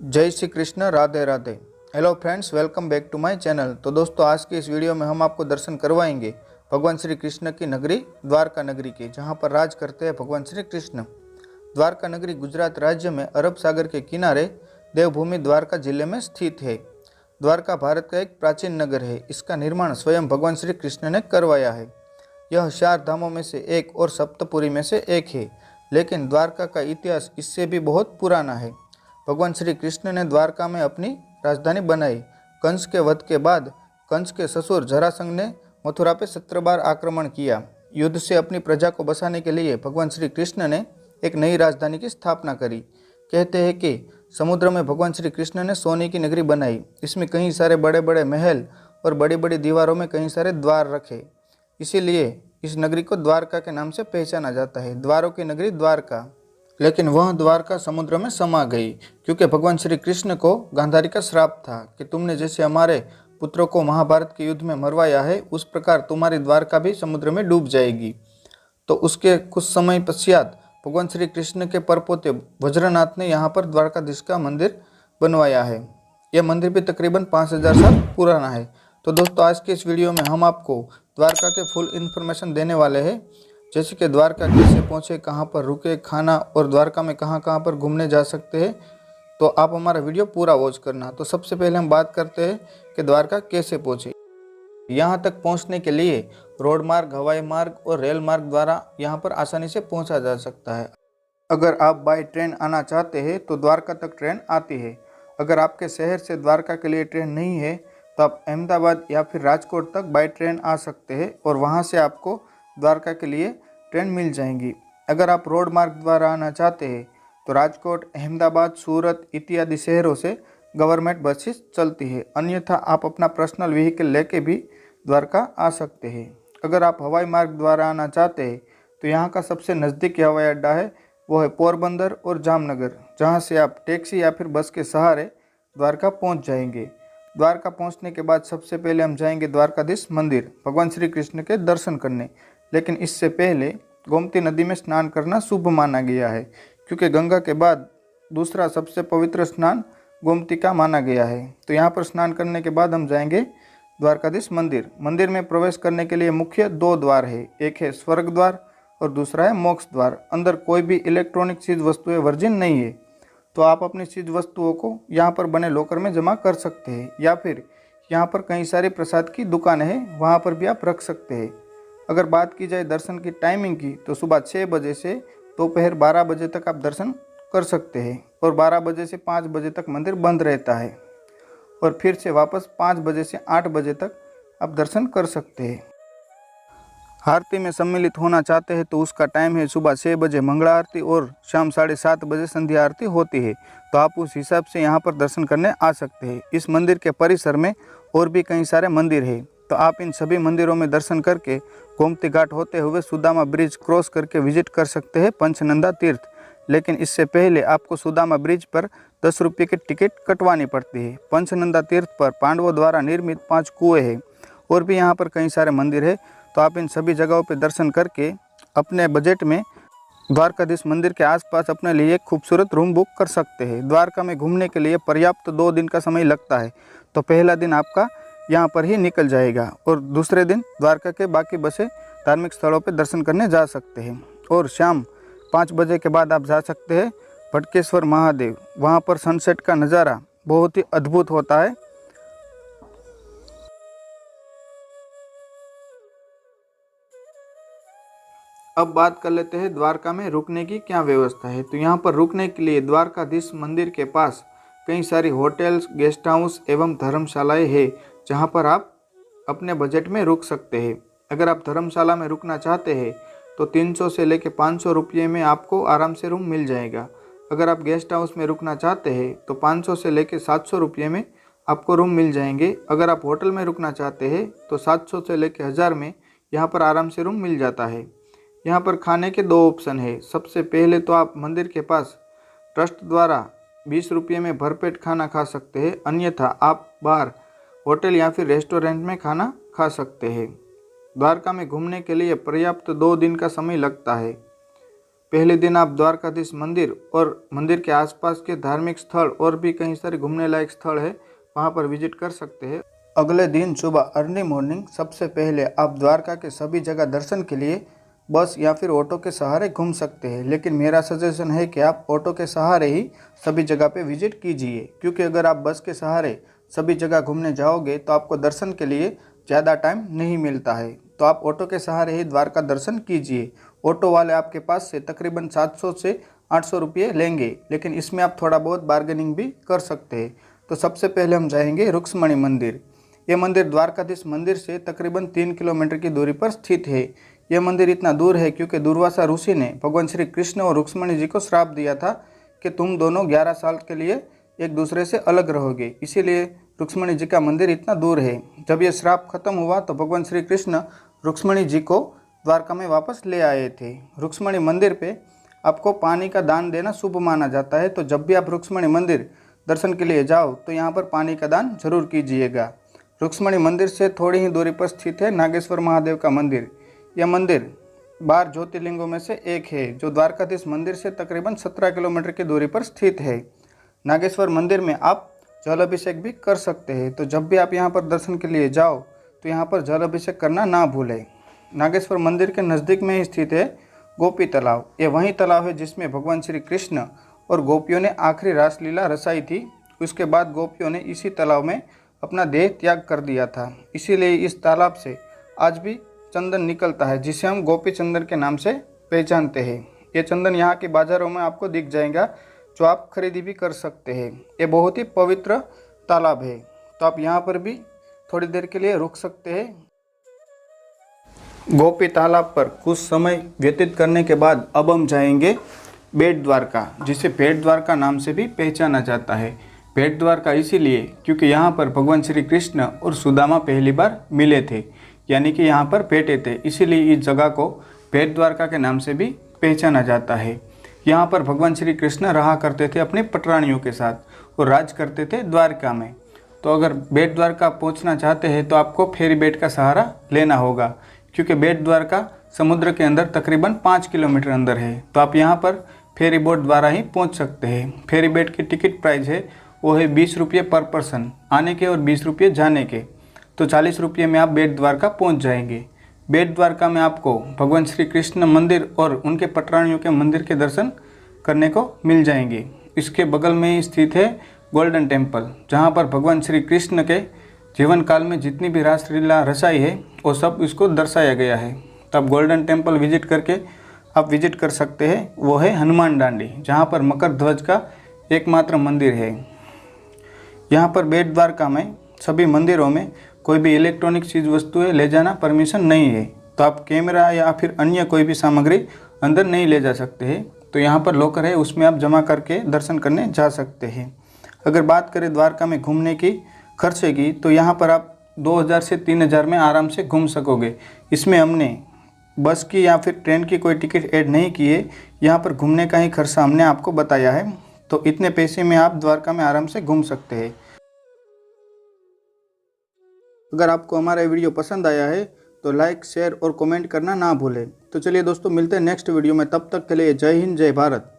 जय Shri Krishna, Radhe Radhe. Hello friends, welcome back to my channel. तो दोस्तों, आज के इस वीडियो में हम आपको दर्शन करवाएंगे भगवान श्री कृष्ण की नगरी द्वारका नगरी के, जहां पर राज करते हैं भगवान श्री कृष्ण। द्वारका नगरी गुजरात राज्य में अरब सागर के किनारे देवभूमि द्वारका जिले में स्थित है। द्वारका भारत का एक प्राचीन नगर है। इसका निर्माण स्वयं भगवान श्री कृष्ण ने करवाया है। यह 4 धामों में से एक और सप्तपुरी में से एक है, लेकिन द्वारका का इतिहास इससे भी बहुत पुराना है। भगवान श्री कृष्ण ने द्वारका में अपनी राजधानी बनाई। कंस के वध के बाद कंस के ससुर जरासंध ने मथुरा पर 17 बार आक्रमण किया। युद्ध से अपनी प्रजा को बचाने के लिए भगवान श्री कृष्ण ने एक नई राजधानी की स्थापना करी। कहते हैं कि समुद्र में भगवान श्री कृष्ण ने सोने की नगरी बनाई। इसमें कई सारे बड़े बड़े महल और बड़ी बड़ी दीवारों में कई सारे द्वार रखे। इसीलिए इस नगरी को द्वारका के नाम से पहचाना जाता है, द्वारों की नगरी द्वारका। लेकिन वह द्वारका समुद्र में समा गई, क्योंकि भगवान श्री कृष्ण को गांधारी का श्राप था कि तुमने जैसे हमारे पुत्रों को महाभारत के युद्ध में मरवाया है, उस प्रकार तुम्हारी द्वारका भी समुद्र में डूब जाएगी। तो उसके कुछ समय पश्चात भगवान श्री कृष्ण के परपोते वज्रनाथ ने यहाँ पर द्वारकाधीश का मंदिर बनवाया है। यह मंदिर भी तकरीबन 5000 साल पुराना है। तो दोस्तों, आज के इस वीडियो में हम आपको द्वारका के फुल इन्फॉर्मेशन देने वाले हैं, जैसे कि द्वारका कैसे पहुँचे, कहाँ पर रुके, खाना और द्वारका में कहाँ कहाँ पर घूमने जा सकते हैं। तो आप हमारा वीडियो पूरा वॉच करना। तो सबसे पहले हम बात करते हैं कि द्वारका कैसे पहुँचे। यहाँ तक पहुँचने के लिए रोड मार्ग, हवाई मार्ग और रेल मार्ग द्वारा यहाँ पर आसानी से पहुँचा जा सकता है। अगर आप बाय ट्रेन आना चाहते हैं तो द्वारका तक ट्रेन आती है। अगर आपके शहर से द्वारका के लिए ट्रेन नहीं है तो आप अहमदाबाद या फिर राजकोट तक बाय ट्रेन आ सकते हैं और वहाँ से आपको द्वारका के लिए ट्रेन मिल जाएंगी। अगर आप रोड मार्ग द्वारा आना चाहते हैं तो राजकोट, अहमदाबाद, सूरत इत्यादि शहरों से गवर्नमेंट बसेस चलती है। अन्यथा आप अपना पर्सनल व्हीकल लेके भी द्वारका आ सकते हैं। अगर आप हवाई मार्ग द्वारा आना चाहते हैं तो यहाँ का सबसे नज़दीकी हवाई अड्डा है, वो है पोरबंदर और जामनगर, जहाँ से आप टैक्सी या फिर बस के सहारे द्वारका पहुँच जाएंगे। द्वारका पहुँचने के बाद सबसे पहले हम जाएंगे द्वारकाधीश मंदिर भगवान श्री कृष्ण के दर्शन करने। लेकिन इससे पहले गोमती नदी में स्नान करना शुभ माना गया है, क्योंकि गंगा के बाद दूसरा सबसे पवित्र स्नान गोमती का माना गया है। तो यहाँ पर स्नान करने के बाद हम जाएंगे द्वारकाधीश मंदिर। मंदिर में प्रवेश करने के लिए मुख्य 2 द्वार है, एक है स्वर्ग द्वार और दूसरा है मोक्ष द्वार। अंदर कोई भी इलेक्ट्रॉनिक चीज़ वस्तुएं वर्जिन नहीं है, तो आप अपनी चीज़ वस्तुओं को यहाँ पर बने लॉकर में जमा कर सकते हैं, या फिर यहाँ पर कई सारे प्रसाद की दुकानें हैं, वहाँ पर भी आप रख सकते हैं। अगर बात की जाए दर्शन की टाइमिंग की, तो सुबह 6 बजे से दोपहर 12 बजे तक आप दर्शन कर सकते हैं और 12 बजे से 5 बजे तक मंदिर बंद रहता है और फिर से वापस 5 बजे से 8 बजे तक आप दर्शन कर सकते हैं। आरती में सम्मिलित होना चाहते हैं तो उसका टाइम है सुबह 6 बजे मंगला आरती और शाम 7:30 बजे संध्या आरती होती है। तो आप उस हिसाब से यहाँ पर दर्शन करने आ सकते हैं। इस मंदिर के परिसर में और भी कई सारे मंदिर हैं, तो आप इन सभी मंदिरों में दर्शन करके गोमती घाट होते हुए सुदामा ब्रिज क्रॉस करके विजिट कर सकते हैं पंचनंदा तीर्थ। लेकिन इससे पहले आपको सुदामा ब्रिज पर 10 रुपये की टिकट कटवानी पड़ती है। पंचनंदा तीर्थ पर पांडवों द्वारा निर्मित 5 कुएँ हैं और भी यहाँ पर कई सारे मंदिर है। तो आप इन सभी जगहों पर दर्शन करके अपने बजट में द्वारकाधीश मंदिर के आसपास अपने लिए एक खूबसूरत रूम बुक कर सकते हैं। द्वारका में घूमने के लिए पर्याप्त 2 दिन का समय लगता है। तो पहला दिन आपका यहाँ पर ही निकल जाएगा और दूसरे दिन द्वारका के बाकी बसे धार्मिक स्थलों पर दर्शन करने जा सकते हैं। और शाम 5 बजे के बाद आप जा सकते हैं भटकेश्वर महादेव। वहाँ पर सनसेट का नज़ारा बहुत ही अद्भुत होता है। अब बात कर लेते हैं द्वारका में रुकने की क्या व्यवस्था है। तो यहाँ पर रुकने के लिए द्वारकाधीश मंदिर के पास कई सारी होटल्स, गेस्ट हाउस एवं धर्मशालाएं हैं, जहाँ पर आप अपने बजट में रुक सकते हैं। अगर आप धर्मशाला में रुकना चाहते हैं तो 300 से लेकर 500 रुपये में आपको आराम से रूम मिल जाएगा। अगर आप गेस्ट हाउस में रुकना चाहते हैं तो 500 से लेकर 700 रुपये में आपको रूम मिल जाएंगे। अगर आप होटल में रुकना चाहते हैं तो 700 से लेकर 1000 में यहाँ पर आराम से रूम मिल जाता है। यहाँ पर खाने के 2 ऑप्शन है। सबसे पहले तो आप मंदिर के पास ट्रस्ट द्वारा 20 रुपये में भरपेट खाना खा सकते हैं, अन्यथा आप बाहर होटल या फिर रेस्टोरेंट में खाना खा सकते हैं। द्वारका में घूमने के लिए पर्याप्त 2 दिन का समय लगता है। पहले दिन आप द्वारकाधीश मंदिर और मंदिर के आसपास के धार्मिक स्थल और भी कई सारे घूमने लायक स्थल है, वहाँ पर विजिट कर सकते हैं। अगले दिन सुबह अर्ली मॉर्निंग सबसे पहले आप द्वारका के सभी जगह दर्शन के लिए बस या फिर ऑटो के सहारे घूम सकते हैं, लेकिन मेरा सजेशन है कि आप ऑटो के सहारे ही सभी जगह पे विजिट कीजिए, क्योंकि अगर आप बस के सहारे सभी जगह घूमने जाओगे तो आपको दर्शन के लिए ज़्यादा टाइम नहीं मिलता है। तो आप ऑटो के सहारे ही द्वारका दर्शन कीजिए। ऑटो वाले आपके पास से तकरीबन 700 से 800 रुपये लेंगे, लेकिन इसमें आप थोड़ा बहुत बार्गेनिंग भी कर सकते हैं। तो सबसे पहले हम जाएंगे रुक्मणी मंदिर। ये मंदिर द्वारकाधीश मंदिर से तकरीबन 3 किलोमीटर की दूरी पर स्थित है। यह मंदिर इतना दूर है क्योंकि दुर्वासा ऋषि ने भगवान श्री कृष्ण और रुक्मणी जी को श्राप दिया था कि तुम दोनों 11 साल के लिए एक दूसरे से अलग रहोगे, इसीलिए रुक्मणी जी का मंदिर इतना दूर है। जब यह श्राप खत्म हुआ तो भगवान श्री कृष्ण रुक्मणी जी को द्वारका में वापस ले आए थे। रुक्मणी मंदिर पे आपको पानी का दान देना शुभ माना जाता है, तो जब भी आप रुक्मणी मंदिर दर्शन के लिए जाओ तो यहाँ पर पानी का दान जरूर कीजिएगा। रुक्मणी मंदिर से थोड़ी ही दूरी पर स्थित है नागेश्वर महादेव का मंदिर। यह मंदिर 12 ज्योतिर्लिंगों में से एक है, जो द्वारकाधीश मंदिर से तकरीबन 17 किलोमीटर की दूरी पर स्थित है। नागेश्वर मंदिर में आप जल अभिषेक भी कर सकते हैं, तो जब भी आप यहाँ पर दर्शन के लिए जाओ तो यहाँ पर जल अभिषेक करना ना भूलें। नागेश्वर मंदिर के नज़दीक में ही स्थित है गोपी तालाब। ये वही तालाब है जिसमें भगवान श्री कृष्ण और गोपियों ने आखिरी रासलीला रचाई थी। उसके बाद गोपियों ने इसी तालाब में अपना देह त्याग कर दिया था, इसीलिए इस तालाब से आज भी चंदन निकलता है, जिसे हम गोपी चंदन के नाम से पहचानते हैं। ये चंदन यहाँ के बाज़ारों में आपको दिख जाएगा, जो आप खरीदी भी कर सकते हैं। ये बहुत ही पवित्र तालाब है, तो आप यहाँ पर भी थोड़ी देर के लिए रुक सकते हैं। गोपी तालाब पर कुछ समय व्यतीत करने के बाद अब हम जाएंगे बेट द्वारका, जिसे बेट द्वारका नाम से भी पहचाना जाता है। बेट द्वारका इसीलिए क्योंकि यहाँ पर भगवान श्री कृष्ण और सुदामा पहली बार मिले थे, यानी कि यहाँ पर बैठे थे, इसीलिए इस जगह को बेट द्वारका के नाम से भी पहचाना जाता है। यहाँ पर भगवान श्री कृष्ण रहा करते थे अपने पटरानियों के साथ और राज करते थे द्वारका में। तो अगर बेट द्वारका पहुँचना चाहते हैं तो आपको फेरी बेट का सहारा लेना होगा, क्योंकि बेट द्वारका समुद्र के अंदर तकरीबन 5 किलोमीटर अंदर है। तो आप यहाँ पर फेरी बोट द्वारा ही पहुँच सकते हैं। फेरी बेट की टिकट प्राइस है वो है 20 रुपये पर पर्सन आने के और 20 रुपये जाने के, तो 40 रुपये में आप बेट द्वारका पहुँच जाएंगे। बेट द्वारका में आपको भगवान श्री कृष्ण मंदिर और उनके पटरानियों के मंदिर के दर्शन करने को मिल जाएंगे। इसके बगल में ही स्थित है गोल्डन टेम्पल, जहाँ पर भगवान श्री कृष्ण के जीवन काल में जितनी भी रासलीला रचाई है वो सब इसको दर्शाया गया है। तब गोल्डन टेम्पल विजिट करके आप विजिट कर सकते हैं। वो है हनुमान डांडी, जहाँ पर मकर ध्वज का एकमात्र मंदिर है। यहाँ पर बेट द्वारका में सभी मंदिरों में कोई भी इलेक्ट्रॉनिक चीज़ वस्तुएं ले जाना परमिशन नहीं है, तो आप कैमरा या फिर अन्य कोई भी सामग्री अंदर नहीं ले जा सकते हैं। तो यहाँ पर लॉकर है, उसमें आप जमा करके दर्शन करने जा सकते हैं। अगर बात करें द्वारका में घूमने की खर्चे की, तो यहाँ पर आप 2000 से 3000 में आराम से घूम सकोगे। इसमें हमने बस की या फिर ट्रेन की कोई टिकट ऐड नहीं की है, यहाँ पर घूमने का ही खर्चा हमने आपको बताया है। तो इतने पैसे में आप द्वारका में आराम से घूम सकते हैं। अगर आपको हमारा वीडियो पसंद आया है तो लाइक, शेयर और कमेंट करना ना भूलें। तो चलिए दोस्तों, मिलते हैं नेक्स्ट वीडियो में। तब तक के लिए जय हिंद, जय भारत।